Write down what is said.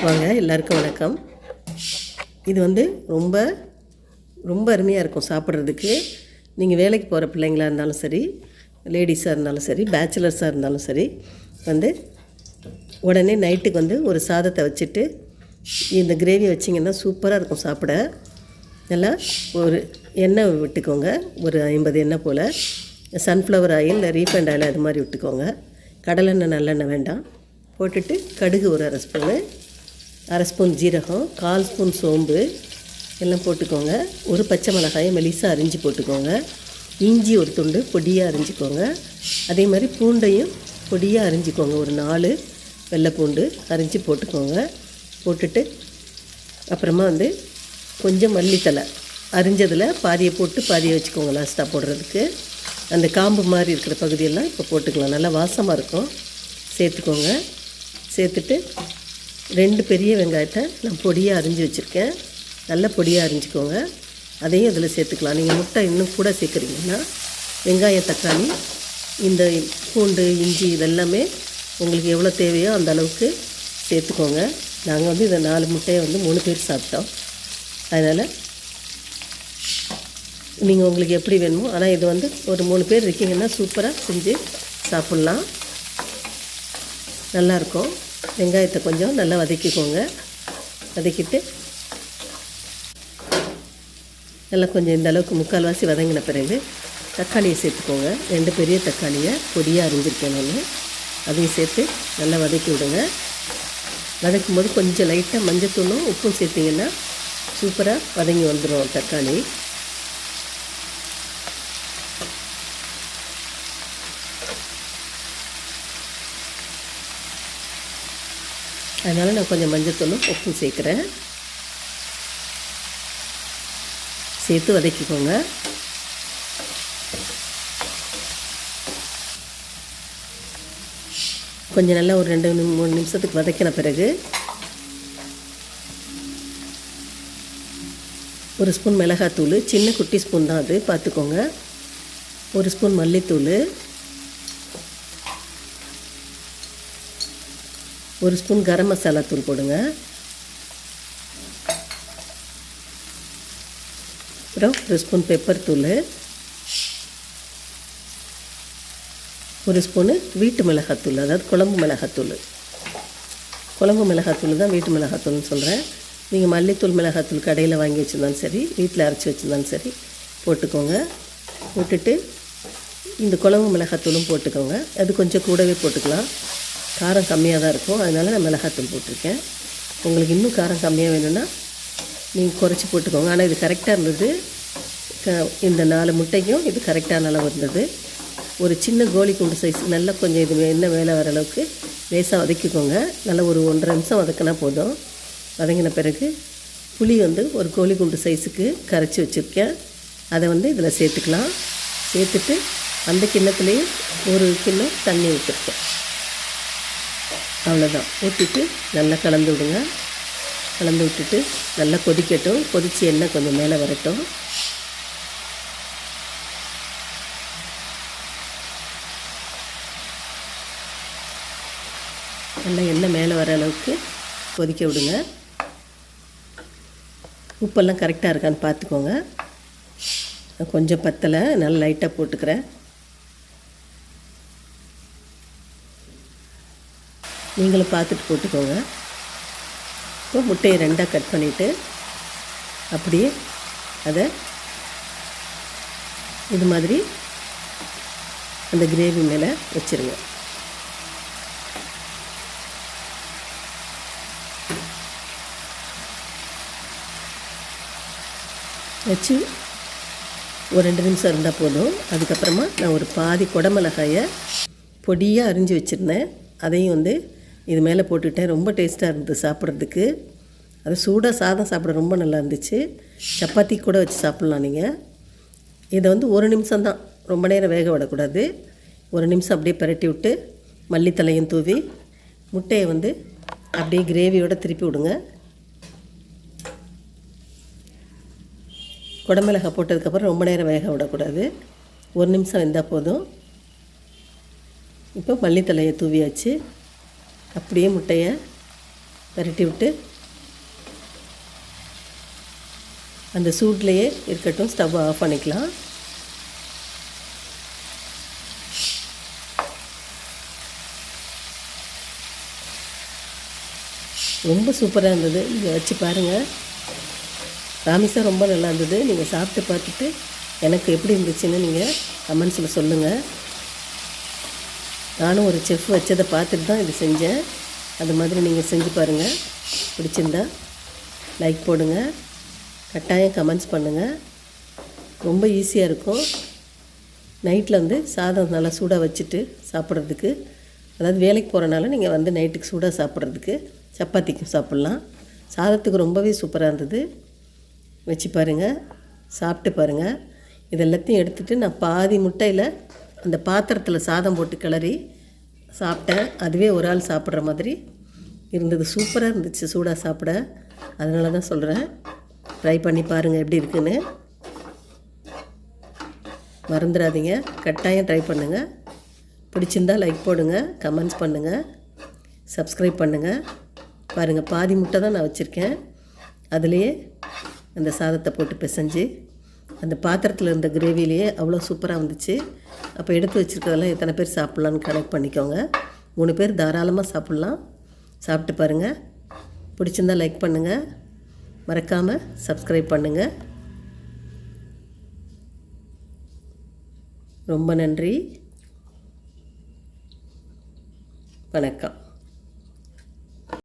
வாங்க, எல்லாருக்கும் வணக்கம். இது வந்து ரொம்ப ரொம்ப அருமையாக இருக்கும் சாப்பிட்றதுக்கு. நீங்கள் வேலைக்கு போகிற பிள்ளைங்களாக இருந்தாலும் சரி, லேடிஸாக இருந்தாலும் சரி, பேச்சுலர்ஸாக இருந்தாலும் சரி, வந்து உடனே நைட்டுக்கு வந்து ஒரு சாதத்தை வச்சுட்டு இந்த கிரேவி வச்சிங்கன்னா சூப்பராக இருக்கும் சாப்பிட. நல்லா ஒரு எண்ணெய் விட்டுக்கோங்க, ஒரு 50 எண்ணெய் போல். சன்ஃப்ளவர் ஆயில் இல்லை ரீஃபைண்ட் ஆயில் அது மாதிரி விட்டுக்கோங்க. கடலெண்ணெய் நல்லெண்ணெய் வேண்டாம். போட்டுட்டு கடுகு ஒரு அரை ஸ்பூன் ஜீரகம், 1/4 ஸ்பூன் சோம்பு எல்லாம் போட்டுக்கோங்க. ஒரு பச்சை மிளகாயை மெலிசாக அரிஞ்சு போட்டுக்கோங்க. இஞ்சி ஒரு துண்டு பொடியாக அரிஞ்சிக்கோங்க. அதே மாதிரி பூண்டையும் பொடியாக அரிஞ்சிக்கோங்க. ஒரு 4 வெள்ளை பூண்டு அரிஞ்சு போட்டுக்கோங்க. போட்டுட்டு அப்புறமா வந்து கொஞ்சம் மல்லித்தலை அரிஞ்சதில் பாதியை போட்டு பாதியை வச்சுக்கோங்க லாஸ்ட்டாக போடுறதுக்கு. அந்த காம்பு மாதிரி இருக்கிற பகுதியெல்லாம் இப்போ போட்டுக்கலாம். நல்லா வாசமாக இருக்கும். சேர்த்துக்கோங்க. சேர்த்துட்டு 2 பெரிய வெங்காயத்தை நான் பொடியாக அரிஞ்சு வச்சுருக்கேன். நல்ல பொடியாக அரிஞ்சிக்கோங்க. அதையும் இதில் சேர்த்துக்கலாம். நீங்கள் முட்டை இன்னும் கூட சேர்க்குறீங்கன்னா வெங்காயம், தக்காளி, இந்த பூண்டு, இஞ்சி இதெல்லாமே உங்களுக்கு எவ்வளோ தேவையோ அந்த அளவுக்கு சேர்த்துக்கோங்க. நாங்கள் வந்து இந்த 4 முட்டையை வந்து 3 பேர் சாப்பிட்டோம். அதனால் நீங்கள் உங்களுக்கு எப்படி வேணுமோ, ஆனால் இது வந்து ஒரு 3 பேர் இருக்கீங்கன்னா சூப்பராக செஞ்சு சாப்பிட்லாம். நல்லாயிருக்கும். வெங்காயத்தை கொஞ்சம் நல்லா வதக்கிக்கோங்க. வதக்கிட்டு நல்லா கொஞ்சம் இந்த அளவுக்கு முக்கால்வாசி வதங்கின பிறகு தக்காளியை சேர்த்துக்கோங்க. 2 பெரிய தக்காளியை பொடியாக அரிஞ்சிருக்கேன் நான். அதையும் சேர்த்து நல்லா வதக்கி விடுங்க. வதக்கும் போது கொஞ்சம் லைட்டாக மஞ்சத்தூளும் உப்பும் சேர்த்திங்கன்னா சூப்பராக வதங்கி வந்துடும் தக்காளி. அதனால் நான் கொஞ்சம் மஞ்சத்தூளும் உப்பும் சேர்க்குறேன். சேர்த்து வதக்கிக்கோங்க. கொஞ்சம் நல்லா ஒரு 2-3 நிமிஷத்துக்கு வதக்கின பிறகு 1 ஸ்பூன் மிளகாத்தூள், சின்ன குட்டி ஸ்பூன் தான் அது, பார்த்துக்கோங்க. 1 ஸ்பூன் மல்லித்தூள், 1 ஸ்பூன் கரம் மசாலா தூள் போடுங்க. அப்புறம் 1 ஸ்பூன் பெப்பர் தூள், 1 ஸ்பூனு வீட்டு மிளகாத்தூள், அதாவது குழம்பு மிளகாத்தூள். குழம்பு மிளகாத்தூள் தான் வீட்டு மிளகாத்தூள்னு சொல்கிறேன். நீங்கள் மல்லித்தூள், மிளகாத்தூள் கடையில் வாங்கி வச்சுருந்தாலும் சரி, வீட்டில் அரைச்சி வச்சுருந்தாலும் சரி போட்டுக்கோங்க. போட்டுட்டு இந்த குழம்பு மிளகாத்தூளும் போட்டுக்கோங்க. அது கொஞ்சம் கூடவே போட்டுக்கலாம். காரம் கம்மியாக தான் இருக்கும், அதனால் நான் மிளகாத்தூள் போட்டிருக்கேன். உங்களுக்கு இன்னும் காரம் கம்மியாக வேணும்னா நீங்கள் குறைச்சி போட்டுக்கோங்க. ஆனால் இது கரெக்டாக இருந்தது. இந்த 4 முட்டைக்கும் இது கரெக்டான அளவு இருந்தது. ஒரு சின்ன கோழி குண்டு சைஸ் நல்லா கொஞ்சம் இது எண்ணெய் மேலே வர அளவுக்கு லேசாக வதக்கிக்கோங்க. நல்லா ஒரு 1.5 நிமிஷம் வதக்கினா போதும். வதங்கின பிறகு புளி வந்து ஒரு கோழி குண்டு சைஸுக்கு கரைச்சி வச்சுருக்கேன். அதை வந்து இதில் சேர்த்துக்கலாம். சேர்த்துட்டு அந்த கிண்ணத்துலேயே 1 கிண்ணம் தண்ணி ஊற்றிருக்கேன். அவ்வளோதான். ஊற்றிட்டு நல்லா கலந்து விடுங்க. கலந்து விட்டுட்டு நல்லா கொதிக்கட்டும். கொதித்து எண்ணெய் கொஞ்சம் மேலே வரட்டும். நல்லா எண்ணெய் மேலே வர அளவுக்கு கொதிக்க விடுங்க. உப்பெல்லாம் கரெக்டாக இருக்கான்னு பார்த்துக்கோங்க. கொஞ்சம் பத்தலை, நல்லா லைட்டாக போட்டுக்கிறேன். நீங்களும் பார்த்துட்டு போட்டுக்கோங்க. இப்போ முட்டையை 2ஆக கட் பண்ணிவிட்டு அப்படியே அதை இது மாதிரி அந்த கிரேவி மேலே வச்சுருங்க. வச்சு ஒரு 2 நிமிஷம் இருந்தால் போதும். அதுக்கப்புறமா நான் ஒரு பாதி குடமிளகாயை பொடியாக அரிஞ்சு வச்சுருந்தேன். அதையும் வந்து இது மேலே போட்டுக்கிட்டேன். ரொம்ப டேஸ்ட்டாக இருந்தது சாப்பிட்றதுக்கு. அது சூடாக சாதம் சாப்பிட ரொம்ப நல்லா இருந்துச்சு. சப்பாத்தி கூட வச்சு சாப்பிட்லாம் நீங்கள். இதை வந்து 1 நிமிஷம் தான், ரொம்ப நேரம் வேக விடக்கூடாது. 1 நிமிஷம் அப்படியே பரட்டி விட்டு மல்லித்தலையும் தூவி முட்டையை வந்து அப்படியே கிரேவியோடு திருப்பி விடுங்க. குடமிளகாய் போட்டதுக்கப்புறம் ரொம்ப நேரம் வேக விடக்கூடாது. 1 நிமிஷம் வெந்தால் போதும். இப்போ மல்லித்தலையை தூவியாச்சு. அப்படியே முட்டையை பரட்டி விட்டு அந்த சூட்லேயே இருக்கட்டும். ஸ்டவ் ஆஃப் பண்ணிக்கலாம். ரொம்ப சூப்பராக இருந்தது. நீங்கள் வச்சு பாருங்கள். ராமிஸாக ரொம்ப நல்லா இருந்தது. நீங்கள் சாப்பிட்டு பார்த்துட்டு எனக்கு எப்படி இருந்துச்சுன்னு நீங்கள் கமெண்ட்ஸில் சொல்லுங்கள். நானும் ஒரு செஃப் வச்சதை பார்த்துட்டு தான் இது செஞ்சேன். அது மாதிரி நீங்கள் செஞ்சு பாருங்கள். பிடிச்சிருந்தா லைக் போடுங்க, கட்டாயம் கமெண்ட்ஸ் பண்ணுங்கள். ரொம்ப ஈஸியாக இருக்கும். நைட்டில் சாதம் நல்லா சூடாக வச்சுட்டு சாப்பிட்றதுக்கு, அதாவது வேலைக்கு போகிறனால நீங்கள் நைட்டுக்கு சூடாக சாப்பிட்றதுக்கு சப்பாத்திக்கும் சாப்பிட்லாம். சாதத்துக்கு ரொம்பவே சூப்பராக இருந்தது. வச்சு பாருங்கள், சாப்பிட்டு பாருங்கள். இதெல்லாத்தையும் எடுத்துகிட்டு நான் பாதி முட்டையில் அந்த பாத்திரத்தில் சாதம் போட்டு கிளறி சாப்பிட்டேன். அதுவே ஒரு ஆள் சாப்பிட்ற மாதிரி இருந்தது. சூப்பராக இருந்துச்சு சூடாக சாப்பிட. அதனால தான் சொல்கிறேன், ட்ரை பண்ணி பாருங்கள் எப்படி இருக்குன்னு. மறந்துடாதீங்க, கட்டாயம் ட்ரை பண்ணுங்கள். பிடிச்சிருந்தால் லைக் போடுங்க, கமெண்ட்ஸ் பண்ணுங்கள், சப்ஸ்கிரைப் பண்ணுங்கள். பாருங்கள், பாதி முட்டை தான் நான் வச்சுருக்கேன். அதுலேயே அந்த சாதத்தை போட்டு பிசைஞ்சு அந்த பாத்திரத்தில் இருந்த கிரேவிலேயே அவ்வளோ சூப்பராக வந்துச்சு. அப்போ எடுத்து வச்சுருக்கிறதெல்லாம் எத்தனை பேர் சாப்பிட்லான்னு கனெக்ட் பண்ணிக்கோங்க. 3 பேர் தாராளமாக சாப்பிட்லாம். சாப்பிட்டு பாருங்கள். பிடிச்சிருந்தால் லைக் பண்ணுங்கள், மறக்காமல் சப்ஸ்கிரைப் பண்ணுங்கள். ரொம்ப நன்றி. வணக்கம்.